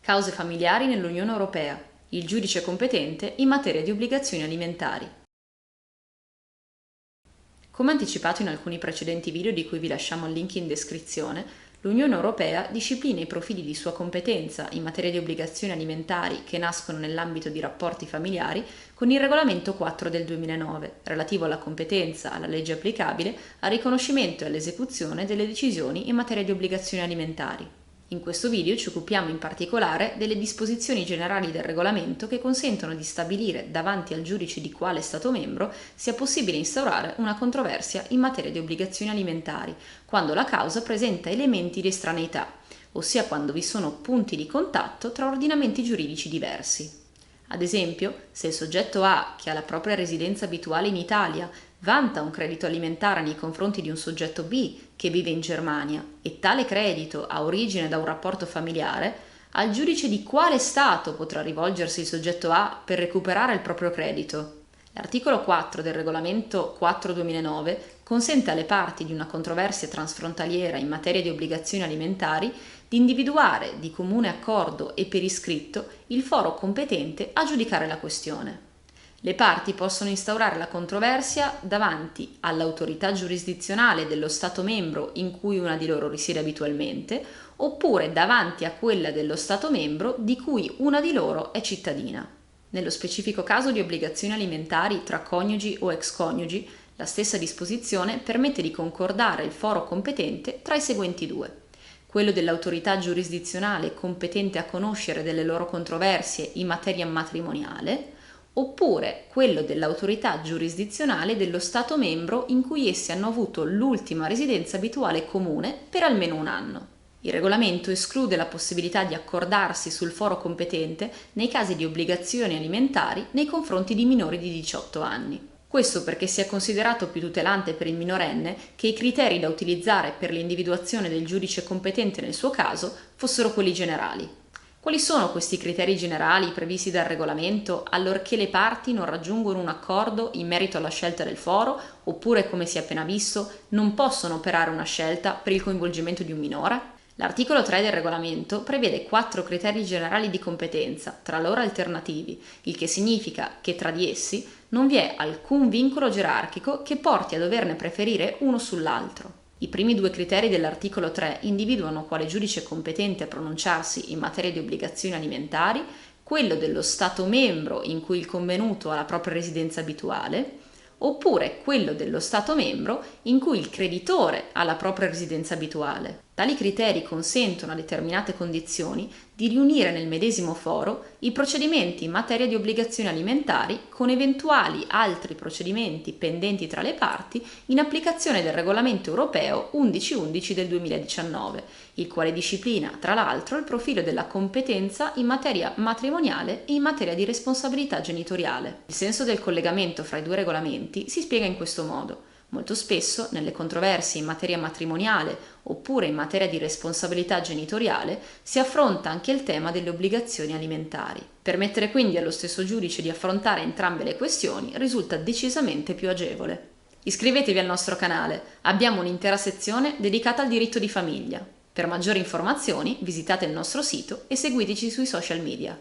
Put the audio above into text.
Cause familiari nell'Unione Europea. Il giudice competente in materia di obbligazioni alimentari. Come anticipato in alcuni precedenti video di cui vi lasciamo il link in descrizione, l'Unione Europea disciplina i profili di sua competenza in materia di obbligazioni alimentari che nascono nell'ambito di rapporti familiari con il Regolamento 4 del 2009, relativo alla competenza, alla legge applicabile, al riconoscimento e all'esecuzione delle decisioni in materia di obbligazioni alimentari. In questo video ci occupiamo in particolare delle disposizioni generali del regolamento che consentono di stabilire davanti al giudice di quale Stato membro sia possibile instaurare una controversia in materia di obbligazioni alimentari, quando la causa presenta elementi di estraneità, ossia quando vi sono punti di contatto tra ordinamenti giuridici diversi. Ad esempio, se il soggetto A, che ha la propria residenza abituale in Italia, vanta un credito alimentare nei confronti di un soggetto B che vive in Germania e tale credito ha origine da un rapporto familiare, al giudice di quale Stato potrà rivolgersi il soggetto A per recuperare il proprio credito? L'articolo 4 del regolamento 4/2009 consente alle parti di una controversia transfrontaliera in materia di obbligazioni alimentari di individuare di comune accordo e per iscritto il foro competente a giudicare la questione. Le parti possono instaurare la controversia davanti all'autorità giurisdizionale dello Stato membro in cui una di loro risiede abitualmente, oppure davanti a quella dello Stato membro di cui una di loro è cittadina. Nello specifico caso di obbligazioni alimentari tra coniugi o ex coniugi, la stessa disposizione permette di concordare il foro competente tra i seguenti due: quello dell'autorità giurisdizionale competente a conoscere delle loro controversie in materia matrimoniale, oppure quello dell'autorità giurisdizionale dello Stato membro in cui essi hanno avuto l'ultima residenza abituale comune per almeno un anno. Il regolamento esclude la possibilità di accordarsi sul foro competente nei casi di obbligazioni alimentari nei confronti di minori di 18 anni. Questo perché sia considerato più tutelante per il minorenne che i criteri da utilizzare per l'individuazione del giudice competente nel suo caso fossero quelli generali. Quali sono questi criteri generali previsti dal regolamento allorché le parti non raggiungono un accordo in merito alla scelta del foro oppure, come si è appena visto, non possono operare una scelta per il coinvolgimento di un minore? L'articolo 3 del regolamento prevede 4 criteri generali di competenza, tra loro alternativi, il che significa che tra di essi non vi è alcun vincolo gerarchico che porti a doverne preferire uno sull'altro. I primi 2 criteri dell'articolo 3 individuano quale giudice competente a pronunciarsi in materia di obbligazioni alimentari, quello dello Stato membro in cui il convenuto ha la propria residenza abituale, oppure quello dello Stato membro in cui il creditore ha la propria residenza abituale. Tali criteri consentono a determinate condizioni di riunire nel medesimo foro i procedimenti in materia di obbligazioni alimentari con eventuali altri procedimenti pendenti tra le parti in applicazione del regolamento europeo 1111 del 2019, il quale disciplina, tra l'altro, il profilo della competenza in materia matrimoniale e in materia di responsabilità genitoriale. Il senso del collegamento fra i 2 regolamenti si spiega in questo modo. Molto spesso, nelle controversie in materia matrimoniale oppure in materia di responsabilità genitoriale, si affronta anche il tema delle obbligazioni alimentari. Permettere quindi allo stesso giudice di affrontare entrambe le questioni risulta decisamente più agevole. Iscrivetevi al nostro canale, abbiamo un'intera sezione dedicata al diritto di famiglia. Per maggiori informazioni visitate il nostro sito e seguiteci sui social media.